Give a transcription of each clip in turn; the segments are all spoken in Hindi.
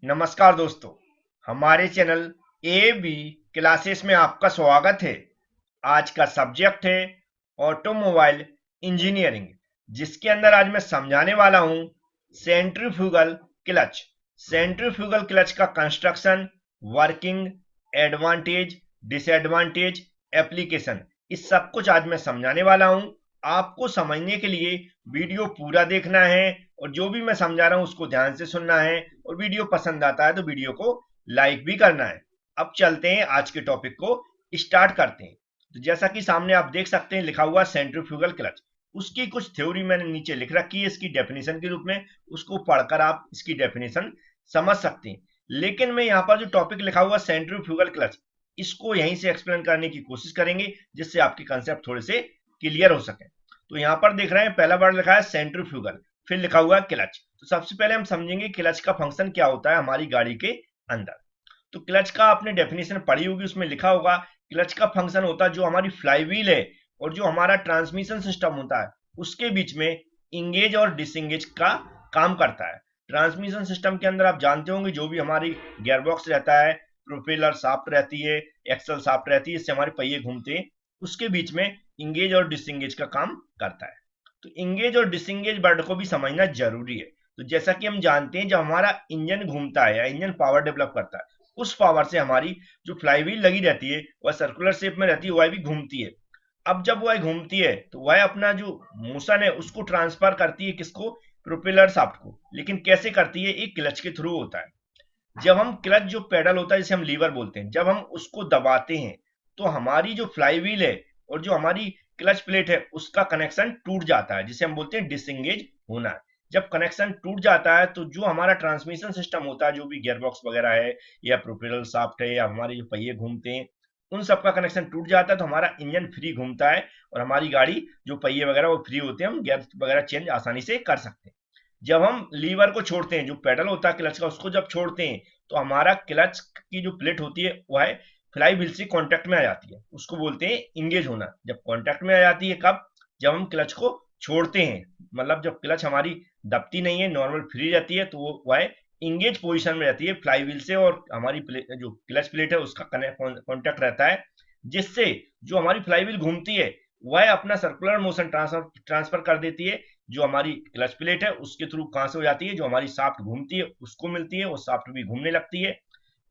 नमस्कार दोस्तों, हमारे चैनल ए बी क्लासेस में आपका स्वागत है। आज का सब्जेक्ट है ऑटोमोबाइल इंजीनियरिंग, जिसके अंदर आज मैं समझाने वाला हूं सेंट्रीफ्यूगल क्लच। सेंट्रीफ्यूगल क्लच का construction, working, advantage, disadvantage, application, इस सब कुछ आज मैं समझाने वाला हूं। आपको समझने के लिए वीडियो पूरा देखना है और जो भी मैं समझा रहा हूं उसको ध्यान से सुनना है, और वीडियो पसंद आता है तो वीडियो को लाइक भी करना है। अब चलते हैं आज के टॉपिक को स्टार्ट करते हैं। तो जैसा कि सामने आप देख सकते हैं लिखा हुआ सेंट्रीफ्यूगल क्लच, उसकी कुछ थ्योरी मैंने नीचे लिख रखी है इसकी डेफिनेशन के रूप में, उसको पढ़कर आप इसकी डेफिनेशन समझ सकते हैं। लेकिन मैं यहाँ पर जो टॉपिक लिखा हुआ सेंट्रीफ्यूगल क्लच, इसको यहीं से एक्सप्लेन करने की कोशिश करेंगे जिससे आपके कंसेप्ट थोड़े से क्लियर हो सके। तो यहाँ पर देख रहे हैं पहला वर्ड लिखा है सेंट्रीफ्यूगल, फिर लिखा हुआ है क्लच। तो सबसे पहले हम समझेंगे क्लच का फंक्शन क्या होता है हमारी गाड़ी के अंदर। तो क्लच का आपने डेफिनेशन पढ़ी होगी, उसमें लिखा होगा क्लच का फंक्शन होता है जो हमारी फ्लाईव्हील है और जो हमारा ट्रांसमिशन सिस्टम होता है उसके बीच में इंगेज और डिसंगेज का काम करता है। ट्रांसमिशन सिस्टम के अंदर आप जानते होंगे जो भी हमारी गियरबॉक्स रहता है, प्रोपेलर शाफ्ट रहती है, एक्सल शाफ्ट रहती है, इससे हमारे पहिए घूमते हैं, उसके बीच में इंगेज और डिसंगेज का काम करता है। तो इंगेज और डिसंगेज वर्ड को भी समझना जरूरी है। तो जैसा कि हम जानते हैं जब हमारा इंजन घूमता है या इंजन पावर डेवलप करता है, उस पावर से हमारी जो फ्लाईव्हील लगी रहती है वह सर्कुलर शेप में रहती है, वह भी घूमती है। अब जब वह घूमती है तो वह अपना जो मोशन है उसको ट्रांसफर करती है, किसको? प्रोपेलर शाफ्ट को। लेकिन कैसे करती है? एक क्लच के थ्रू होता है। जब हम क्लच जो पेडल होता है जिसे हम लीवर बोलते हैं, जब हम उसको दबाते हैं तो हमारी जो फ्लाईव्हील है और जो हमारी क्लच प्लेट है उसका कनेक्शन टूट जाता है, जिसे हम बोलते हैं डिसंगेज होना। जब कनेक्शन टूट जाता है तो जो हमारा ट्रांसमिशन सिस्टम होता है, जो भी गियरबॉक्स वगैरह है या प्रोपेलर शाफ्ट है या हमारे जो पहिए घूमते हैं, उन सबका कनेक्शन टूट जाता है तो हमारा इंजन फ्री घूमता है और हमारी गाड़ी जो पहिए वगैरह वो फ्री होते हैं, हम गियर वगैरह चेंज आसानी से कर सकते हैं। जब हम लीवर को छोड़ते हैं, जो पेडल होता है क्लच का, उसको जब छोड़ते हैं तो हमारा क्लच की जो प्लेट होती है वह फ्लाई व्हील से कांटेक्ट में आ जाती है, उसको बोलते हैं इंगेज होना। जब कांटेक्ट में आ जाती है कब? जब हम क्लच को छोड़ते हैं, मतलब जब क्लच हमारी दबती नहीं है, नॉर्मल फ्री रहती है, तो वह इंगेज पोजीशन में रहती है फ्लाई व्हील से, और हमारी जो क्लच प्लेट है उसका कॉन्टेक्ट रहता है, जिससे जो हमारी फ्लाई व्हील घूमती है वह अपना सर्कुलर मोशन ट्रांसफर कर देती है। जो हमारी क्लच प्लेट है उसके थ्रू कहां से हो जाती है? जो हमारी शाफ्ट घूमती है उसको मिलती है, और शाफ्ट भी घूमने लगती है,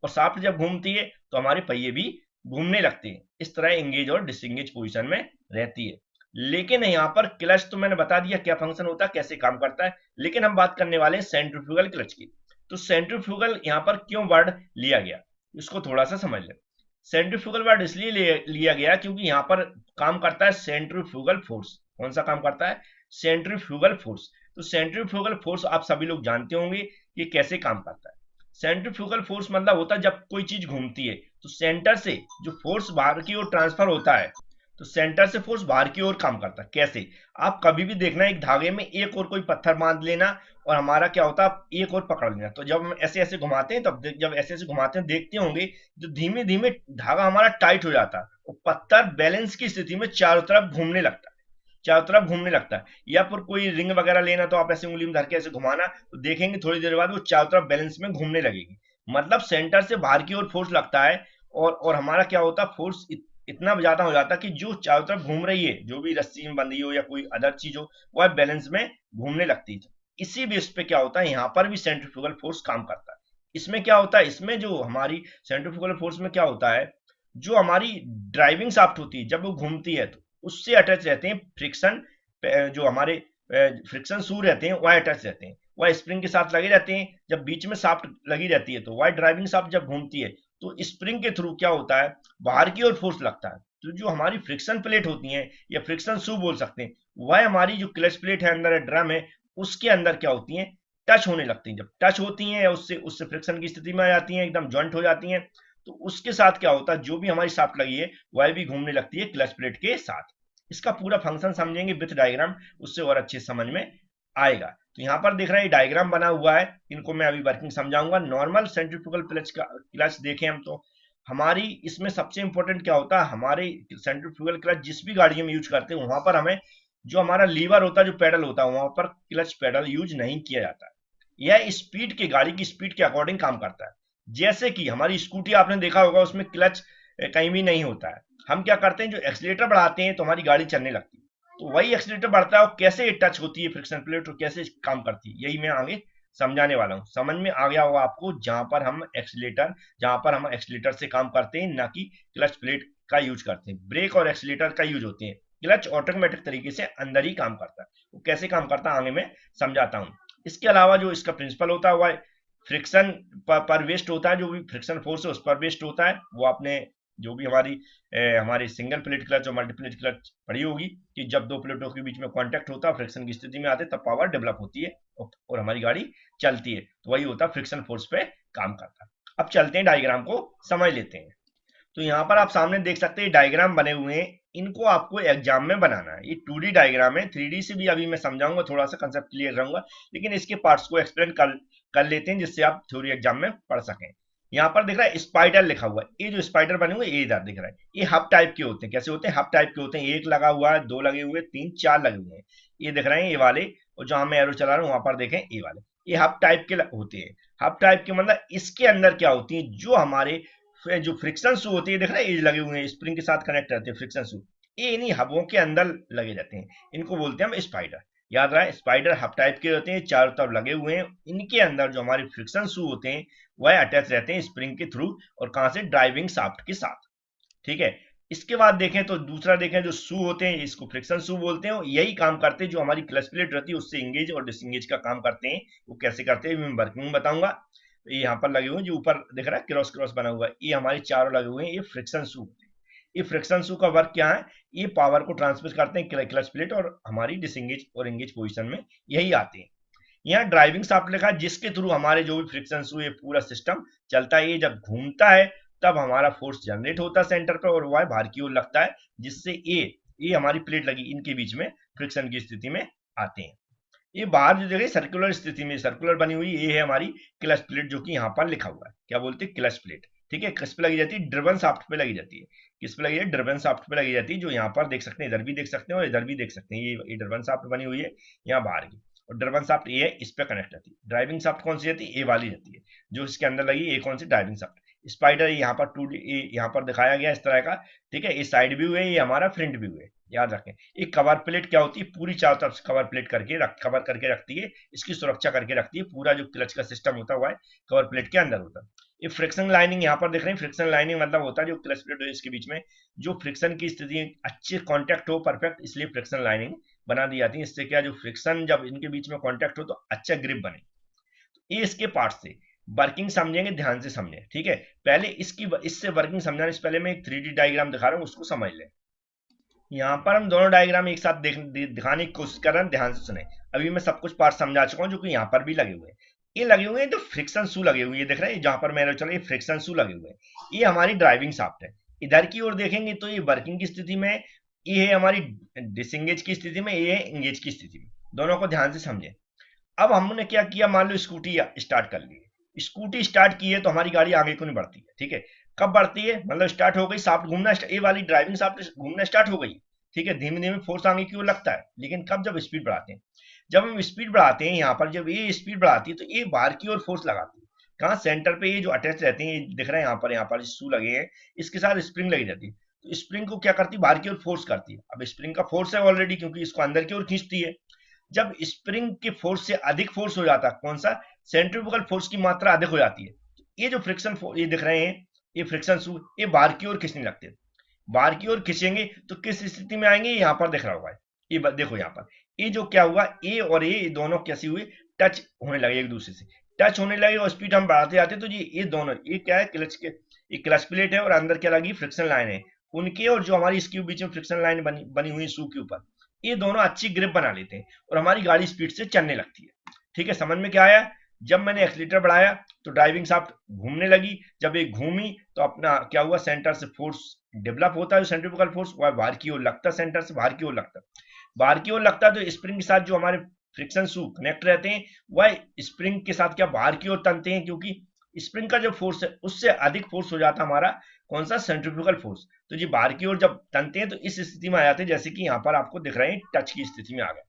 और शाफ्ट जब घूमती है तो हमारे पहिए भी घूमने लगते हैं। इस तरह एंगेज और डिसएंगेज पोजीशन में रहती है। लेकिन यहाँ पर क्लच तो मैंने बता दिया क्या फंक्शन होता है, कैसे काम करता है, लेकिन हम बात करने वाले हैं सेंट्रीफ्यूगल क्लच की। तो सेंट्रीफ्यूगल यहाँ पर क्यों वर्ड लिया गया, इसको थोड़ा सा समझ लें। सेंट्रीफ्यूगल वर्ड इसलिए लिया गया क्योंकि यहाँ पर काम करता है सेंट्रीफ्यूगल फोर्स। कौन सा काम करता है? Centrifugal force. तो सेंट्रीफ्यूगल फोर्स आप सभी लोग जानते होंगे कि कैसे काम करता है। सेंट्रीफ्यूगल फोर्स मतलब होता है जब कोई चीज घूमती है तो सेंटर से जो फोर्स बाहर की ओर ट्रांसफर होता है, तो सेंटर से फोर्स बाहर की ओर काम करता है। कैसे? आप कभी भी देखना, एक धागे में एक और कोई पत्थर बांध लेना और हमारा क्या होता है, एक और पकड़ लेना। तो जब हम ऐसे ऐसे घुमाते हैं, तब जब ऐसे ऐसे घुमाते हैं देखते होंगे तो धीमे धीमे धागा हमारा टाइट हो जाता है और पत्थर बैलेंस की स्थिति में चारों तरफ घूमने लगता है। चारों तरफ घूमने लगता है। या फिर कोई रिंग वगैरह लेना, तो आप ऐसे उंगली में धर के ऐसे घुमाना तो देखेंगे थोड़ी देर बाद वो चारों तरफ बैलेंस में घूमने लगेगी। मतलब सेंटर से बाहर की ओर फोर्स लगता है, और हमारा क्या होता है, फोर्स इतना ज्यादा हो जाता है कि जो चारों तरफ घूम रही है, जो भी रस्सी में बंधी हो या कोई अदर चीज हो, वह बैलेंस में घूमने लगती है। इसी बेस पे क्या होता है, यहाँ पर भी सेंट्रीफ्यूगल फोर्स काम करता है। इसमें क्या होता है, इसमें जो हमारी सेंट्रीफ्यूगल फोर्स में क्या होता है, जो हमारी ड्राइविंग शाफ्ट होती है जब वो घूमती है तो उससे अटैच रहते हैं फ्रिक्शन, जो हमारे फ्रिक्शन शू रहते हैं वह अटैच रहते हैं, वह स्प्रिंग के साथ लगे रहते हैं। जब बीच में शाफ्ट लगी रहती है तो वह ड्राइविंग शाफ्ट जब घूमती है तो स्प्रिंग के थ्रू क्या होता है, बाहर की ओर फोर्स लगता है। तो जो हमारी फ्रिक्शन प्लेट होती है या फ्रिक्शन शू बोल सकते हैं, वह हमारी जो क्लच प्लेट है अंदर ड्रम है उसके अंदर क्या होती है, टच होने लगती हैं। जब टच होती हैं या उससे उससे फ्रिक्शन की स्थिति में आ जाती हैं, एकदम जॉइंट हो जाती हैं, तो उसके साथ क्या होता है, जो भी हमारी शाफ्ट लगी है वह भी घूमने लगती है क्लच प्लेट के साथ। इसका पूरा फंक्शन समझेंगे विथ डायग्राम, उससे और अच्छे समझ में आएगा। तो यहाँ पर देख रहे हैं डायग्राम बना हुआ है, इनको मैं अभी वर्किंग समझाऊंगा। नॉर्मल सेंट्रीफ्यूगल क्लच देखें हम तो हमारी इसमें सबसे इंपॉर्टेंट क्या होता है, हमारे सेंट्रीफ्यूगल क्लच जिस भी गाड़ियों में यूज करते हैं वहां पर हमें जो हमारा लीवर होता है, जो पेडल होता है, वहां पर क्लच पेडल यूज नहीं किया जाता है। यह स्पीड के गाड़ी की स्पीड के अकॉर्डिंग काम करता है। जैसे कि हमारी स्कूटी आपने देखा होगा, उसमें क्लच कहीं भी नहीं होता है। हम क्या करते हैं, जो एक्सीलेटर बढ़ाते हैं तो हमारी गाड़ी चलने लगती है। तो वही एक्सीलेटर बढ़ता है और कैसे टच होती है फ्रिक्शन प्लेट और कैसे काम करती है, यही मैं आगे समझाने वाला हूँ। समझ में आ गया होगा आपको, जहां पर हम एक्सीलेटर से काम करते हैं, ना कि क्लच प्लेट का यूज करते हैं। ब्रेक और एक्सीलेटर का यूज होते हैं। क्लच ऑटोमेटिक तरीके से अंदर ही काम करता है। वो कैसे काम करता है आगे मैं समझाता हूँ। इसके अलावा जो इसका प्रिंसिपल होता है वह फ्रिक्शन पर वेस्ट होता है। जो भी फ्रिक्शन फोर्स है उस पर वेस्ट होता है। वो आपने जो भी हमारी सिंगल प्लेट क्लच और मल्टी प्लेट क्लच पड़ी होगी कि जब दो प्लेटों के बीच में कांटेक्ट होता है, फ्रिक्शन की स्थिति में आते तब पावर डेवलप होती है और हमारी गाड़ी चलती है। तो वही होता है, फ्रिक्शन फोर्स पे काम करता है। अब चलते हैं डायग्राम को समझ लेते हैं। तो यहाँ पर आप सामने देख सकते हैं डायग्राम बने हुए हैं। इनको आपको एग्जाम में बनाना है। ये 2D डायग्राम है, 3D से भी अभी मैं समझाऊंगा, थोड़ा सा कंसेप्ट क्लियर रहूंगा, लेकिन इसके पार्ट्स को एक्सप्लेन कर लेते हैं जिससे आप थ्योरी एग्जाम में पढ़ सकें। यहाँ पर दिख रहा है स्पाइडर लिखा हुआ है। ये जो स्पाइडर बने हुए ये इधर दिख रहा है। ये हब टाइप के होते हैं। कैसे होते हैं? हब टाइप के होते हैं। एक लगा हुआ है, दो लगे हुए, तीन, चार लगे हुए हैं। ये दिख रहे हैं ये वाले, और जहां मैं एरो चला रहा हूँ वहां पर देखें ये वाले, ये हब टाइप के होते हैं। हब टाइप के मतलब इसके अंदर क्या होती है, जो हमारे जो फ्रिक्शन शू होती है, देख रहे हैं ये लगे हुए हैं, स्प्रिंग के साथ कनेक्ट रहते हैं फ्रिक्शन शू। ये इन्हीं हबों के अंदर लगे जाते हैं। इनको बोलते हैं हम स्पाइडर। याद रहे, स्पाइडर हब टाइप के होते हैं, चारों तरफ लगे हुए हैं। इनके अंदर जो हमारे फ्रिक्शन शू होते हैं वह अटैच रहते हैं स्प्रिंग के थ्रू, और कहां से? ड्राइविंग शाफ्ट के साथ। ठीक है। इसके बाद देखें तो दूसरा देखें, जो शू होते हैं इसको फ्रिक्शन शू बोलते हैं। यही काम करते हैं जो हमारी क्लच प्लेट रहती है उससे इंगेज और डिसंगेज का काम करते हैं। वो कैसे करते हैं मैं वर्किंग में बताऊंगा। ये यहाँ पर लगे हुए हैं, जो ऊपर दिख रहा है क्रॉस क्रॉस बना हुआ है, ये हमारे चारों लगे हुए हैं, ये फ्रिक्शन शू होते हैं। ये फ्रिक्शन शू का वर्क क्या है? ये पावर को ट्रांसमिट करते हैं क्लच प्लेट और हमारी डिसंगेज और इंगेज पोजीशन में यही आते हैं। यहाँ ड्राइविंग शाफ्ट लिखा है, जिसके थ्रू हमारे जो भी फ्रिक्शन शू ये पूरा सिस्टम चलता है। ये जब घूमता है तब हमारा फोर्स जनरेट होता है सेंटर पे, और वह बाहर की ओर लगता है, जिससे ये हमारी प्लेट लगी इनके बीच में फ्रिक्शन की स्थिति में आते हैं। ये बाहर जो जगह सर्कुलर स्थिति में सर्कुलर बनी हुई, ये है हमारी क्लच प्लेट, जो कि यहाँ पर लिखा हुआ है। क्या बोलते हैं? Clutch plate. ठीक है। किस पे लगी जाती है? ड्रिवन शाफ्ट पे लगी जाती है। किस पे लगी है? ड्रिवन शाफ्ट पे लगी जाती है, जो यहाँ पर देख सकते हैं, इधर भी देख सकते हैं और इधर भी देख सकते हैं। ये ड्रिवन शाफ्ट बनी हुई है यहाँ बाहर की, और ड्रिवन शाफ्ट ये है, इस पे कनेक्ट रहती है। ड्राइविंग शाफ्ट कौन सी रहती है? ये वाली रहती है जो इसके अंदर लगी। ये कौन सी? Driving shaft. स्पाइडर यहाँ पर यहाँ पर दिखाया गया इस तरह का। ठीक है। ये साइड व्यू है, ये हमारा फ्रंट व्यू है, याद रखें। एक कवर प्लेट क्या होती है? पूरी चारों तरफ से कवर प्लेट कवर करके रखती है, इसकी सुरक्षा करके रखती है। पूरा जो क्लच का सिस्टम होता हुआ है कवर प्लेट के अंदर होता है। ये फ्रिक्शन लाइनिंग यहाँ पर देख रहे हैं। फ्रिक्शन लाइनिंग मतलब होता है जो क्लच प्लेट है इसके बीच में जो फ्रिक्शन की स्थिति अच्छे कांटेक्ट हो, परफेक्ट, इसलिए फ्रिक्शन लाइनिंग बना दी जाती है। इससे क्या, जो फ्रिक्शन जब इनके बीच में कांटेक्ट हो तो अच्छा ग्रिप बने। तो ये इसके पार्ट से वर्किंग समझेंगे, ध्यान से समझें। ठीक है। पहले इससे वर्किंग समझाने से पहले मैं एक 3D डायग्राम दिखा रहा हूँ, उसको समझ लें। यहाँ पर हम दोनों डायग्राम एक साथ दिखाने की कोशिश कर रहे हैं, ध्यान से सुने। अभी मैं सब कुछ पार्ट समझा चुका हूँ, जो कि यहाँ पर भी लगे हुए हैं। ये लगे हुए हैं तो फ्रिक्शन शू लगे हुए हैं, ये देख रहे हैं जहां पर मेरे चलो, ये फ्रिक्शन शू लगे हुए हैं। ये हमारी ड्राइविंग शाफ्ट है। इधर की ओर देखेंगे तो ये वर्किंग की स्थिति में, ये है हमारी डिसंगेज की स्थिति में, ये है इंगेज की स्थिति में। दोनों को ध्यान से समझे। अब हमने क्या किया, मान लो स्कूटी स्टार्ट कर ली है। स्कूटी स्टार्ट की है तो हमारी गाड़ी आगे क्यों नहीं बढ़ती है? ठीक है। कब बढ़ती है? मतलब स्टार्ट हो गई, शाफ्ट घूमना, ये वाली ड्राइविंग शाफ्ट घूमना स्टार्ट हो गई। ठीक है। धीमे धीमे फोर्स आगे की ओर लगता है, लेकिन कब? जब स्पीड बढ़ाते हैं। जब हम स्पीड बढ़ाते हैं, यहाँ पर जब ये स्पीड बढ़ाती है तो ये बाहर की ओर फोर्स लगाती है। कहाँ? सेंटर पे। ये जो अटैच रहते हैं, ये दिख रहे हैं यहाँ पर शू लगे हैं, इसके साथ स्प्रिंग लगी जाती है। तो स्प्रिंग को क्या करती है? बाहर की ओर फोर्स करती है। अब स्प्रिंग का फोर्स है ऑलरेडी, क्योंकि इसको अंदर की ओर खींचती है। जब स्प्रिंग के फोर्स से अधिक फोर्स हो जाता है, कौन सा? सेंट्रीफ्यूगल फोर्स की मात्रा अधिक हो जाती है। ये जो फ्रिक्शन ये दिख रहे हैं, ये फ्रिक्शन शू, ये बाहर की ओर खींचने लगते हैं। बाहर की ओर खींचेंगे तो किस स्थिति में आएंगे? यहाँ पर दिख रहा होगा, ये देखो यहाँ पर, ये जो क्या हुआ, ए और ए दोनों कैसी हुई? टच होने लगे एक दूसरे से। टच होने लगे और स्पीड हम बढ़ाते जाते, तो ये दोनों, ये क्या है? ये क्लच प्लेट है और अंदर क्या लगी? फ्रिक्शन लाइन है। उनके और जो हमारी इसके बीच में फ्रिक्शन लाइन बनी हुई शू के ऊपर, ये दोनों अच्छी ग्रिप बना लेते हैं और हमारी गाड़ी स्पीड से चलने लगती है। ठीक है। समझ में क्या आया? जब मैंने एक्सीलरेटर बढ़ाया तो ड्राइविंग शाफ्ट घूमने लगी। जब ये घूमी तो अपना क्या हुआ? सेंटर से फोर्स डेवलप होता है, सेंट्रीफ्यूगल फोर्स, वह बाहर की ओर लगता है, सेंटर से बाहर की ओर लगता है। बाहर की ओर लगता है तो स्प्रिंग के साथ जो हमारे फ्रिक्शन शू कनेक्ट रहते हैं, वह स्प्रिंग के साथ क्या बाहर की ओर तनते हैं, क्योंकि स्प्रिंग का जो फोर्स है उससे अधिक फोर्स हो जाता है हमारा कौन सा? Centrifugal force. तो जी बाहर की ओर जब तनते हैं तो इस स्थिति में आ जाते हैं, जैसे कि यहाँ पर आपको दिख रहे हैं टच की स्थिति में आ गए।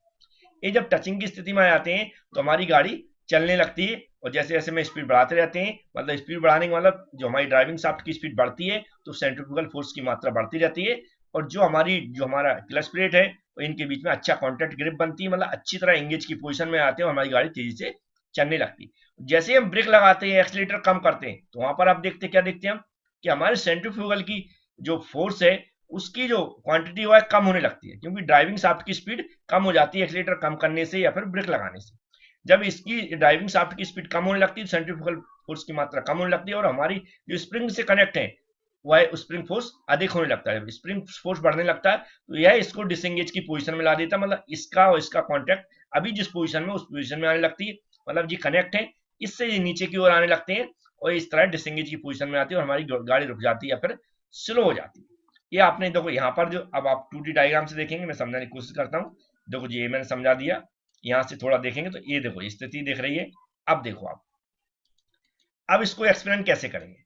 ये जब टचिंग की स्थिति में आ जाते हैं तो हमारी गाड़ी चलने लगती है। और जैसे जैसे मैं स्पीड बढ़ाते रहते हैं, मतलब स्पीड बढ़ाने का मतलब जो हमारी ड्राइविंग शाफ्ट की स्पीड बढ़ती है तो सेंट्रीफ्यूगल फोर्स की मात्रा बढ़ती रहती है, और जो हमारा क्लच प्लेट है तो इनके बीच में अच्छा कॉन्टेक्ट ग्रिप बनती है, मतलब अच्छी तरह एंगेज की पोजीशन में आते हैं और हमारी गाड़ी तेजी से चलने लगती है। जैसे हम ब्रेक लगाते हैं, एक्सीलेटर कम करते हैं, तो वहां पर आप क्या देखते हैं हम, कि हमारे सेंट्रीफ्यूगल की जो फोर्स है उसकी जो क्वांटिटी है कम होने लगती है, क्योंकि ड्राइविंग शाफ्ट की स्पीड कम हो जाती है एक्सीलेटर कम करने से या फिर ब्रेक लगाने से। जब इसकी ड्राइविंग शाफ्ट की स्पीड कम होने लगती है, सेंट्रीफ्यूगल फोर्स की मात्रा कम होने लगती है, और हमारी जो स्प्रिंग से कनेक्ट है वह स्प्रिंग फोर्स अधिक होने लगता है। जब स्प्रिंग फोर्स बढ़ने लगता है तो यह इसको डिसएंगेज की पोजीशन में ला देता है, मतलब इसका और इसका कांटेक्ट अभी जिस पोजीशन में उस पोजीशन में आने लगती है, मतलब ये कनेक्ट है, इससे ये नीचे की ओर आने लगते हैं और इस तरह डिसएंगेज की पोजीशन में आती है और हमारी गाड़ी रुक जाती है या फिर स्लो हो जाती है। ये आपने देखो यहाँ पर जो अब आप 2D डायग्राम से देखेंगे, मैं समझाने की कोशिश करता हूँ। देखो ये मैंने समझा दिया, यहाँ से थोड़ा देखेंगे तो ये देखो स्थिति दिख रही है। अब देखो आप, अब इसको एक्सप्लेन कैसे करेंगे।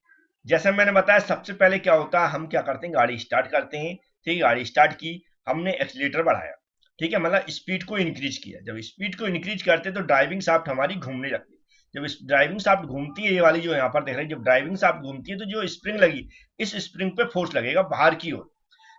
जैसे मैंने बताया सबसे पहले क्या होता है, हम क्या करते हैं, गाड़ी स्टार्ट करते हैं। ठीक है, गाड़ी स्टार्ट की, हमने एक्सीलेटर बढ़ाया, ठीक है, मतलब स्पीड को इंक्रीज किया। जब स्पीड को इंक्रीज करते तो ड्राइविंग शाफ्ट हमारी घूमने लगती है। जब इस ड्राइविंग शाफ्ट घूमती है, ये वाली जो यहाँ पर देख रहे हैं, जब ड्राइविंग शाफ्ट घूमती है तो जो स्प्रिंग लगी, इस स्प्रिंग पे फोर्स लगेगा बाहर की ओर।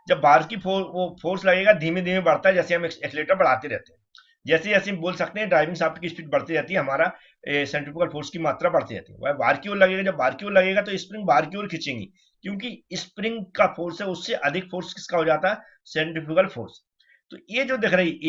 जब बाहर की वो फोर्स लगेगा, धीमे धीमे बढ़ता है, जैसे हम एक्सीलेटर बढ़ाते रहते हैं। जैसे जैसे हम बोल सकते हैं ड्राइविंग शाफ्ट की स्पीड बढ़ती रहती है, हमारा सेंट्रीफ्यूगल फोर्स की मात्रा बढ़ती रहती है। वह बाहर की ओर लगेगा, जब बाहर की ओर लगेगा तो स्प्रिंग बाहर की ओर खींचेंगी, क्योंकि स्प्रिंग का फोर्स है उससे अधिक फोर्स किसका हो जाता है, सेंट्रीफ्यूगल फोर्स। तो ये जो दिख रही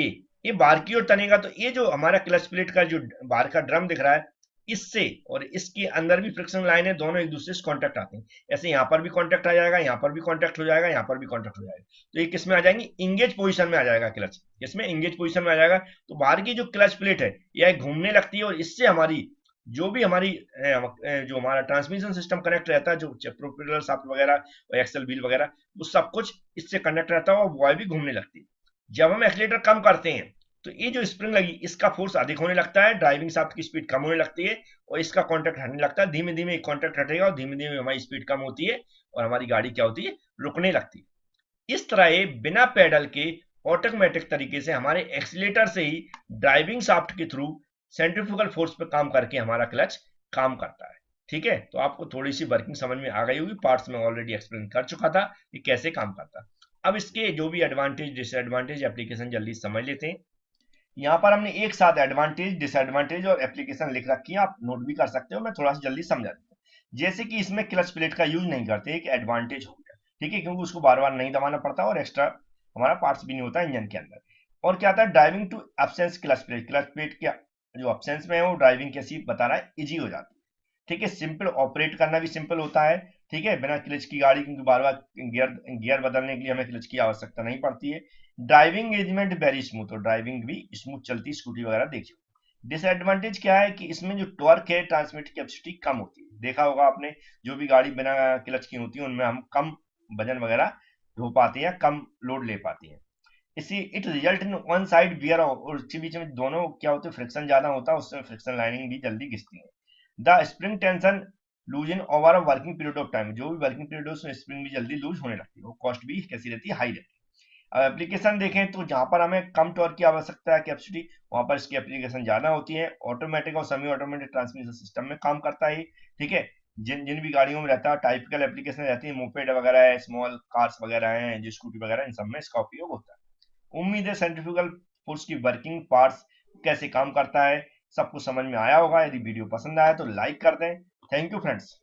ये बाहर की ओर तनेगा, तो ये जो हमारा क्लच प्लेट का जो बाहर का ड्रम दिख रहा है, इससे और इसके अंदर भी फ्रिक्शन लाइन है, दोनों एक दूसरे से कांटेक्ट आते हैं। ऐसे यहाँ पर भी कांटेक्ट आ जाएगा, यहाँ पर भी कांटेक्ट हो जाएगा, यहाँ पर भी कांटेक्ट हो जाएगा, तो ये किस में आ जाएंगे, इंगेज पोजीशन में आ जाएगा क्लच, इसमें इंगेज पोजीशन में आ जाएगा। तो बाहर की जो क्लच प्लेट है यह घूमने लगती है और इससे हमारी जो भी हमारी जो हमारा ट्रांसमिशन सिस्टम कनेक्ट रहता है, जो प्रोपेलर शाफ्ट वगैरह और एक्सल व्हील वगैरह, वो सब कुछ इससे कनेक्ट रहता है और वह भी घूमने लगती है। जब हम एक्सीलेटर कम करते हैं तो ये जो स्प्रिंग लगी इसका फोर्स अधिक होने लगता है, ड्राइविंग शाफ्ट की स्पीड कम होने लगती है और इसका कांटेक्ट हटने लगता है। धीमे धीमे कांटेक्ट हटेगा और धीमे धीमे हमारी स्पीड कम होती है और हमारी गाड़ी क्या होती है, रुकने लगती है। इस तरह ये बिना पेडल के ऑटोमेटिक तरीके से हमारे एक्सीलेटर से ही ड्राइविंग शाफ्ट के थ्रू सेंट्रीफ्यूगल फोर्स पे काम करके हमारा क्लच काम करता है। ठीक है, तो आपको थोड़ी सी वर्किंग समझ में आ गई होगी, पार्ट्स में ऑलरेडी एक्सप्लेन कर चुका था कि कैसे काम करता है। अब इसके जो भी एडवांटेज डिसएडवांटेज एप्लीकेशन जल्दी समझ लेते हैं। यहाँ पर हमने एक साथ एडवांटेज डिसएडवांटेज और एप्लीकेशन लिख रखी है, आप नोट भी कर सकते हो, मैं थोड़ा सा जल्दी समझा देता हूँ। जैसे कि इसमें क्लच प्लेट का यूज नहीं करते, एक एडवांटेज हो गया, ठीक है, क्योंकि उसको बार बार नहीं दबाना पड़ता और एक्स्ट्रा हमारा पार्ट्स भी नहीं होता इंजन के अंदर। और क्या आता है, driving to absence clutch plate क्या जो एब्सेंस में है वो ड्राइविंग कैसी बता रहा है, इजी हो जाती है। ठीक है, सिंपल ऑपरेट करना भी सिंपल होता है। ठीक है, बिना क्लच की गाड़ी, क्योंकि बार बार गियर बदलने के लिए हमें क्लच की आवश्यकता नहीं पड़ती है। ड्राइविंग एंगेजमेंट वेरी स्मूथ, और ड्राइविंग भी स्मूथ चलती, स्कूटी वगैरह देखिए। डिसएडवांटेज क्या है कि इसमें जो टॉर्क है, ट्रांसमिट कैपेसिटी कम होती है। देखा होगा आपने, जो भी गाड़ी बिना क्लच की होती है उनमें हम कम वजन वगैरह ढो पाते हैं, कम लोड ले पाते हैं। इसी it result in one side wear, और उसके बीच में दोनों क्या होते हैं, फ्रिक्शन ज्यादा होता है, उससे फ्रिक्शन लाइनिंग भी जल्दी घिसती है। The spring tension loose in over a working period of time, जो भी वर्किंग पीरियड है उसमें स्प्रिंग भी जल्दी लूज होने लगती है। वो कॉस्ट भी कैसी रहती है, हाई रहती है। अब एप्लीकेशन देखें तो जहां पर हमें कम टॉर्क की आवश्यकता है, कैपेसिटी, वहां पर इसकी एप्लीकेशन ज्यादा होती है। ऑटोमेटिक और सेमी ऑटोमेटिक ट्रांसमिशन सिस्टम में काम करता है। ठीक है, जिन जिन भी गाड़ियों में रहता है टाइपिकल एप्लीकेशन रहती है, मोपेड वगैरह है, स्मॉल कार्स वगैरह हैं, जो स्कूटी वगैरह, इन सब में इसका उपयोग होता है। उम्मीद है सेंट्रीफ्यूगल फोर्स की वर्किंग, पार्ट्स कैसे काम करता है, सब कुछ समझ में आया होगा। यदि वीडियो पसंद आया तो लाइक कर दें। Thank you friends.